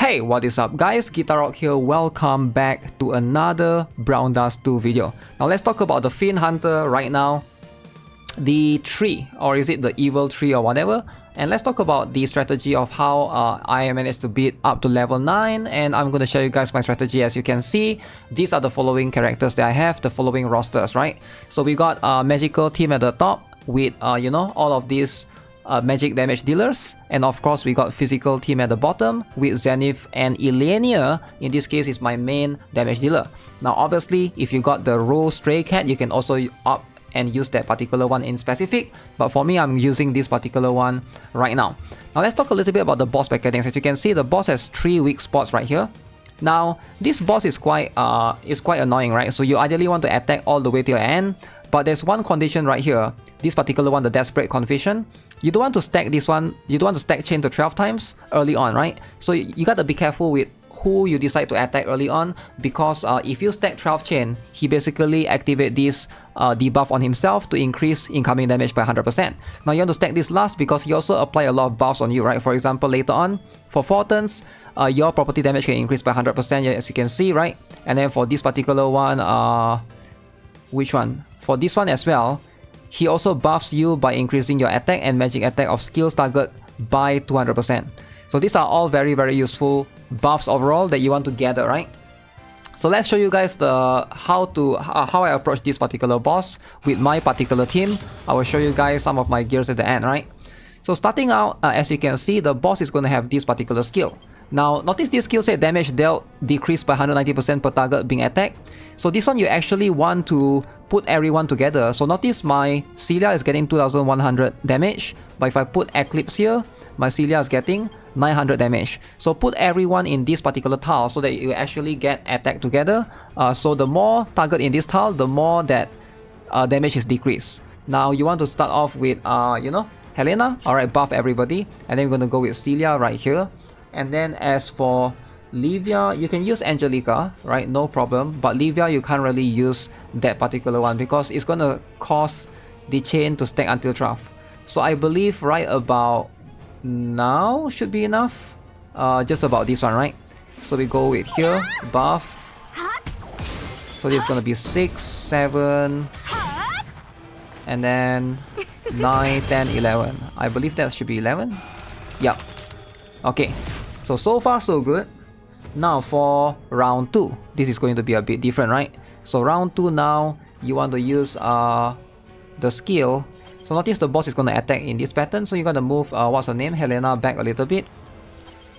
Hey, what is up guys, GuitarRock here, welcome back to another Brown Dust 2 video. Now let's talk about the Fiend Hunter right now, the tree, or is it the evil tree or whatever, and let's talk about the strategy of how I managed to beat up to level 9, and I'm going to show you guys my strategy. As you can see, these are the following characters that I have, the following rosters, right? So we got a magical team at the top with, you know, all of these magic damage dealers, and of course we got physical team at the bottom with Zenith and Elenia. In this case is my main damage dealer. Now obviously if you got the Row Stray Cat, you can also opt and use that particular one in specific, but for me I'm using this particular one right now. Now let's talk a little bit about the boss mechanics. As you can see, the boss has 3 weak spots right here. Now this boss is quite annoying, right? So you ideally want to attack all the way to your end, but there's one condition right here, this particular one, the Desperate Confusion. You don't want to stack this one, you don't want to stack chain to 12 times early on, right? So you gotta be careful with who you decide to attack early on, because if you stack 12 chain, he basically activate this debuff on himself to increase incoming damage by 100%. Now you want to stack this last because he also apply a lot of buffs on you, right? For example, later on, for 4 turns, your property damage can increase by 100%, as you can see, right? And then for this particular one, which one? For this one as well, he also buffs you by increasing your attack and magic attack of skills target by 200%. So these are all very useful buffs overall that you want to gather, right? So let's show you guys the how I approach this particular boss with my particular team. I will show you guys some of my gears at the end, right? So starting out, as you can see, the boss is going to have this particular skill. Now notice this skill set damage dealt decreased by 190% per target being attacked. So this one you actually want to put everyone together. So notice my Celia is getting 2100 damage, but if I put Eclipse here, my Celia is getting 900 damage. So put everyone in this particular tile so that you actually get attacked together. So the more target in this tile, the more that damage is decreased. Now you want to start off with you know, Helena. Alright, buff everybody, and then we're gonna go with Celia right here. And then as for Livia, you can use Angelica, right? No problem. But Livia, you can't really use that particular one because it's gonna cause the chain to stack until 12. So I believe right about now should be enough. Just about this one, right? So we go with here, buff. So this is gonna be 6, 7, and then 9, 10, 11. I believe that should be 11. Yep. Okay. So far so good. Now for round 2, this is going to be a bit different, right? So round 2 now, you want to use the skill. So notice the boss is going to attack in this pattern, so you're going to move, what's her name, Helena, back a little bit.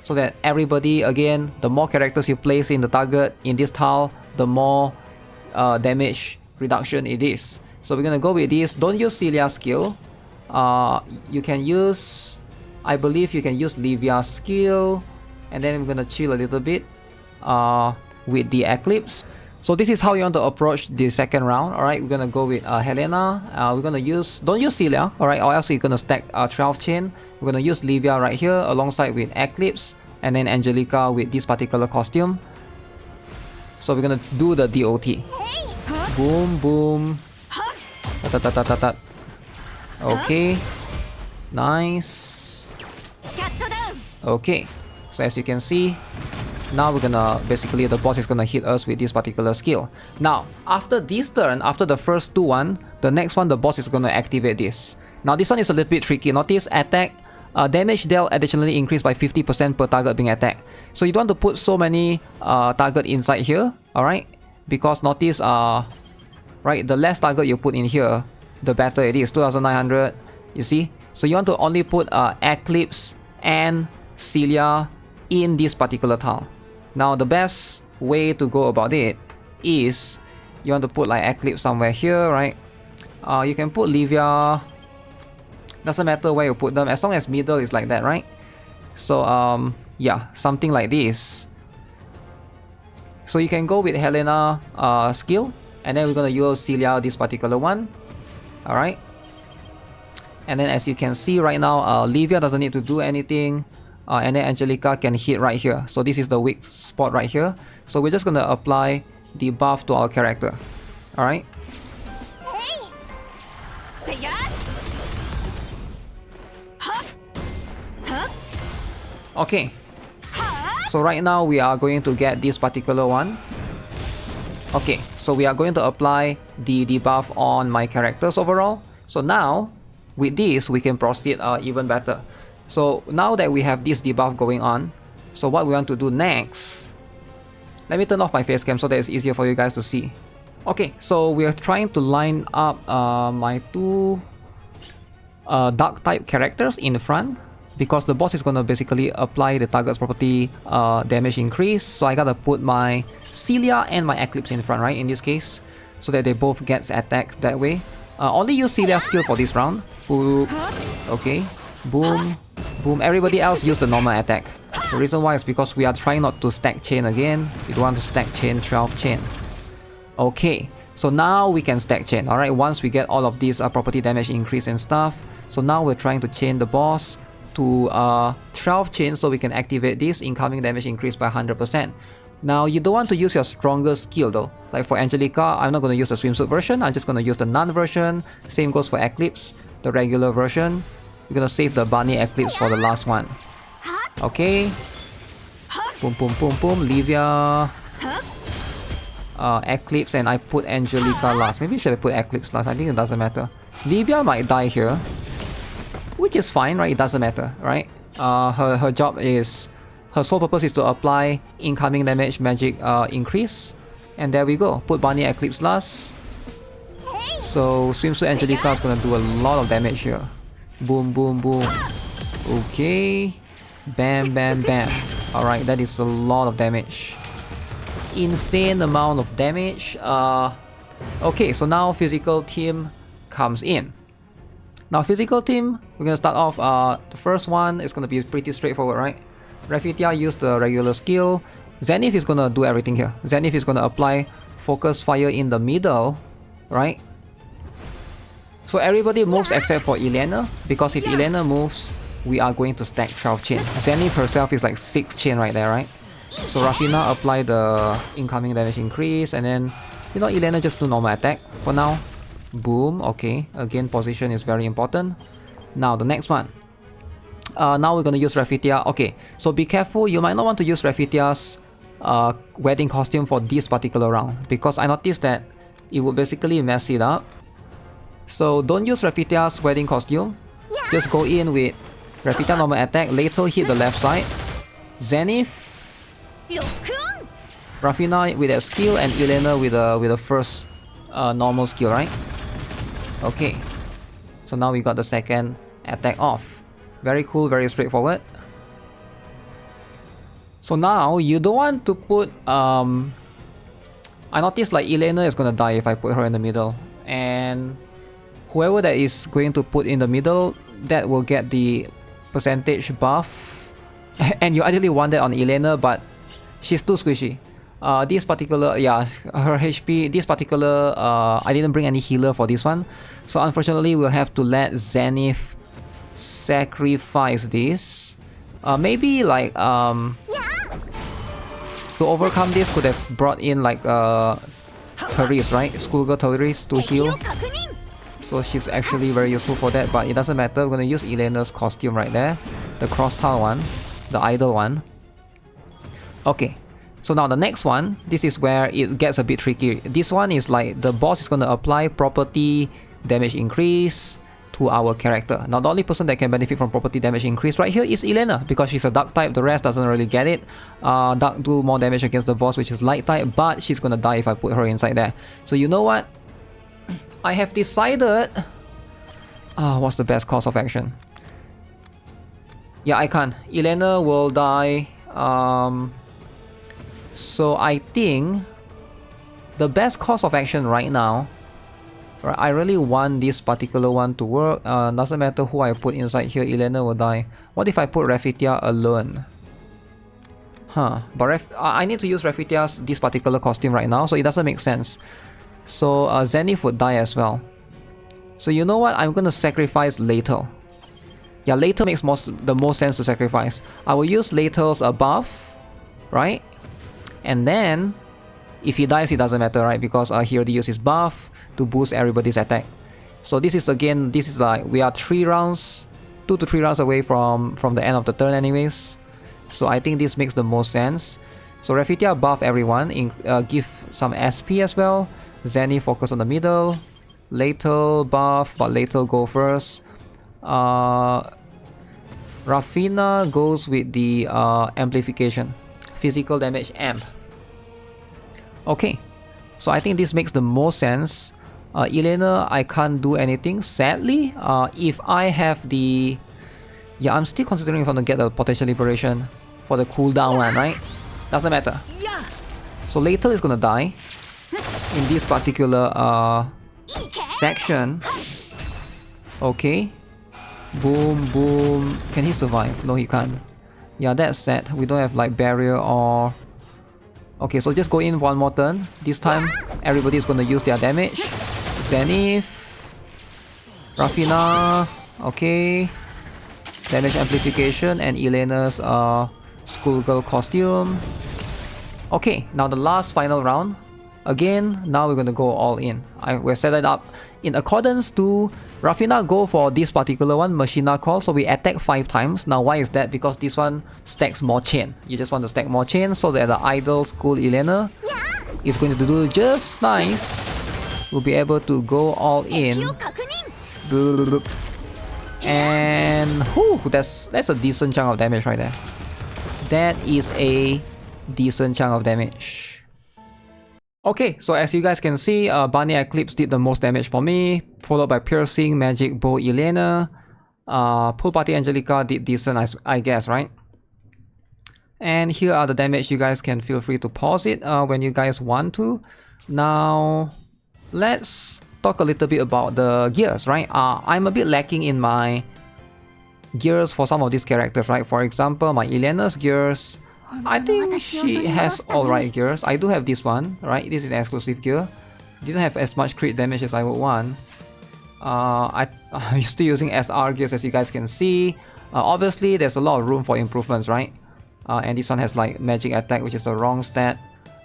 So that everybody, again, the more characters you place in the target in this tile, the more damage reduction it is. So we're going to go with this. Don't use Celia's skill. You can use, I believe you can use Livia's skill. And then we're gonna chill a little bit with the Eclipse. So this is how you want to approach the second round. Alright, we're gonna go with Helena. We're gonna use, don't use Celia, alright, or else you're gonna stack 12 chain. We're gonna use Livia right here alongside with Eclipse, and then Angelica with this particular costume. So we're gonna do the DOT. Boom, boom. Ta-ta-ta-ta-ta. Okay. Nice. Okay. So as you can see, now we're gonna, basically the boss is gonna hit us with this particular skill. Now, after this turn, after the first 2-1, the next one, the boss is gonna activate this. Now this one is a little bit tricky. Notice attack, damage dealt additionally increased by 50% per target being attacked. So you don't want to put so many target inside here, alright? Because notice, right, the less target you put in here, the better it is. 2900, you see? So you want to only put Eclipse and Celia in this particular tile. Now the best way to go about it is you want to put like Eclipse somewhere here, right? You can put Livia, doesn't matter where you put them as long as middle is like that, right? So yeah, something like this. So you can go with Helena skill, and then we're gonna use Celia, this particular one. Alright, and then as you can see right now, Livia doesn't need to do anything. And then Angelica can hit right here. So this is the weak spot right here. So we're just gonna apply the buff to our character. Alright. Okay. so right now we are going to get this particular one. Okay, so we are going to apply the debuff on my characters overall. So now, with this, we can proceed even better. So now that we have this debuff going on, so what we want to do next, let me turn off my face cam so that it's easier for you guys to see. Okay, so we are trying to line up my two dark type characters in front, because the boss is gonna basically apply the target's property damage increase. So I gotta put my Celia and my Eclipse in front, right, in this case, so that they both get attacked that way. Only use Celia's skill for this round. Boop. Okay, boom, boom. Everybody else use the normal attack. The reason why is because we are trying not to stack chain again. We don't want to stack chain, 12 chain. Okay, so now we can stack chain. Alright, once we get all of these property damage increase and stuff. So now we're trying to chain the boss to 12 chain so we can activate this incoming damage increase by 100%. Now you don't want to use your strongest skill though. Like for Angelica, I'm not going to use the swimsuit version, I'm just going to use the Nun version. Same goes for Eclipse, the regular version. We're going to save the Bunny Eclipse for the last one. Okay. Boom, boom, boom, boom. Livia, Eclipse, and I put Angelica last. Maybe I should have put Eclipse last, I think it doesn't matter. Livia might die here, which is fine, right? It doesn't matter, right? Her job is, her sole purpose is to apply incoming damage magic increase. And there we go. Put Bunny Eclipse last. So Swimsuit Angelica is gonna do a lot of damage here. Boom, boom, boom. Okay. Bam, bam, bam. Alright, that is a lot of damage. Insane amount of damage. Okay, so now physical team comes in. Now physical team, we're gonna start off, the first one is gonna be pretty straightforward, right? Rafitia used the regular skill. Zenith is gonna do everything here. Zenith is gonna apply focus fire in the middle, right? So everybody moves except for Elena, because if Elena moves, we are going to stack 12 chain. Zenith herself is like 6 chain right there, right? So Rafina apply the incoming damage increase, and then, you know, Elena just do normal attack for now. Boom, okay. Again, position is very important. Now the next one. Now we're gonna use Rafitia. Okay, so be careful, you might not want to use Rafitia's wedding costume for this particular round, because I noticed that it would basically mess it up. So don't use Rafitia's wedding costume. Just go in with Rafitia normal attack, later hit the left side. Zenith, Rafina with a skill, and Elena with a first normal skill, right? Okay, so now we got the second attack off. Very cool, very straightforward. So now you don't want to put I noticed like Elena is gonna die if I put her in the middle, and whoever that is going to put in the middle, that will get the percentage buff. And you ideally want that on Elena, but she's too squishy. This particular, yeah, her HP, this particular, I didn't bring any healer for this one, so unfortunately we'll have to let Zenith sacrifice this. Maybe like to overcome this, could have brought in like Therese, right? Schoolgirl Therese to heal. So she's actually very useful for that, but it doesn't matter. We're gonna use Elena's costume right there, the cross-tile one, the idol one. Okay. So now the next one, this is where it gets a bit tricky. This one is like the boss is going to apply property damage increase to our character. Now the only person that can benefit from property damage increase right here is Elena, because she's a dark type, the rest doesn't really get it. Dark do more damage against the boss, which is light type, but she's going to die if I put her inside there. So you know what? I have decided... what's the best course of action? Yeah, I can't. Elena will die. So I think the best course of action right now, right, I really want this particular one to work. Doesn't matter who I put inside here, Elena will die. What if I put Rafitia alone? But I need to use Rafitia's this particular costume right now, so it doesn't make sense. So Zenith would die as well. So you know what? I'm gonna sacrifice Laetal. Yeah, Laetal makes the most sense to sacrifice. I will use Laetal's buff, right? And then, if he dies, it doesn't matter, right? Because he already used his buff to boost everybody's attack. So this is again, this is like, we are 2 to 3 rounds away from the end of the turn anyways. So I think this makes the most sense. So Rafitia buff everyone, give some SP as well. Zenny focus on the middle. Latel buff, but Latel go first. Rafina goes with the amplification. Physical damage amp. Okay, so I think this makes the most sense. Elena, I can't do anything, sadly. If I have the... Yeah, I'm still considering if I'm gonna get the potential liberation for the cooldown one, right? Doesn't matter. So Later is gonna die in this particular section. Okay. Boom, boom. Can he survive? No, he can't. Yeah, that's sad. We don't have like barrier or... Okay, so just go in one more turn. This time, everybody is gonna use their damage. Zenith. Rafina. Okay. Damage amplification and Elena's schoolgirl costume. Okay, now the last final round. Again, now we're gonna go all in. We're set it up in accordance to Rafina go for this particular one, Machina Crawl, so we attack 5 times. Now why is that? Because this one stacks more chain. You just want to stack more chain so that the idle school Elena is going to do just nice. We'll be able to go all in. And whew, that's a decent chunk of damage right there. That is a decent chunk of damage. Okay, so as you guys can see, Bunny Eclipse did the most damage for me, followed by Piercing, Magic Bow, Elena. Pool Party Angelica did decent, I guess, right? And here are the damage. You guys can feel free to pause it when you guys want to. Now, let's talk a little bit about the gears, right? I'm a bit lacking in my gears for some of these characters, right? For example, my Elena's gears, I think she has alright gears. I do have this one, right? This is an exclusive gear. Didn't have as much crit damage as I would want. I'm still using SR gears, as you guys can see. Obviously, there's a lot of room for improvements, right? And this one has like magic attack, which is the wrong stat.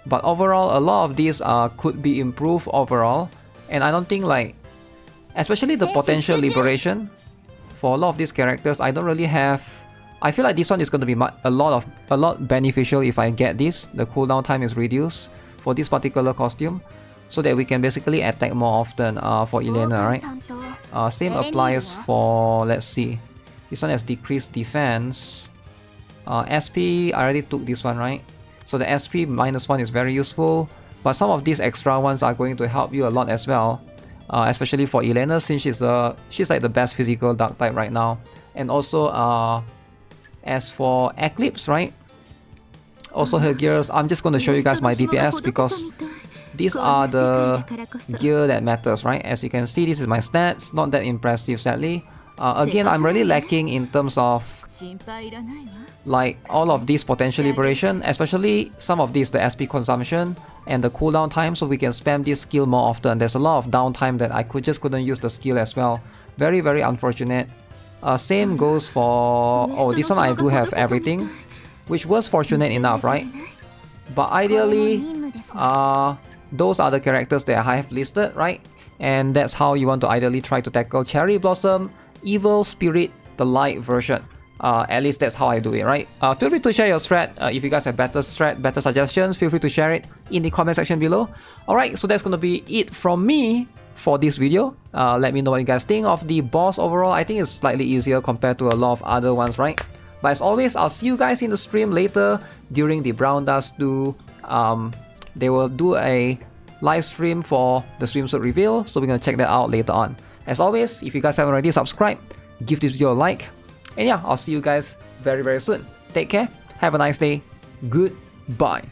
But overall, a lot of these could be improved overall. And I don't think like, especially the potential liberation for a lot of these characters, I don't really have. I feel like this one is going to be a lot beneficial if I get this. The cooldown time is reduced for this particular costume, so that we can basically attack more often for Elena, right? Same applies for, let's see, this one has decreased defense. SP, I already took this one, right? So the SP -1 is very useful, but some of these extra ones are going to help you a lot as well, especially for Elena, since she's like the best physical dark type right now. And also as for Eclipse, right? Also her gears, I'm just going to show you guys my DPS because these are the gear that matters, right? As you can see, this is my stats, not that impressive sadly. Again, I'm really lacking in terms of like all of these potential liberation, especially some of these, the SP consumption and the cooldown time, so we can spam this skill more often. There's a lot of downtime that I couldn't use the skill as well. Very, very unfortunate. Same goes for... Oh, this one I do have everything, which was fortunate enough, right? But ideally, those are the characters that I have listed, right? And that's how you want to ideally try to tackle Cherry Blossom, Evil Spirit, the light version. At least that's how I do it, right? Feel free to share your strat. If you guys have better strat, better suggestions, feel free to share it in the comment section below. Alright, so that's gonna be it from me for this video. Let me know what you guys think of the boss overall. I think it's slightly easier compared to a lot of other ones, right? But as always, I'll see you guys in the stream later during the Brown Dust 2. They will do a live stream for the swimsuit reveal, so we're gonna check that out later on. As always, if you guys haven't already subscribed, give this video a like. And yeah, I'll see you guys very, very soon. Take care, have a nice day, goodbye.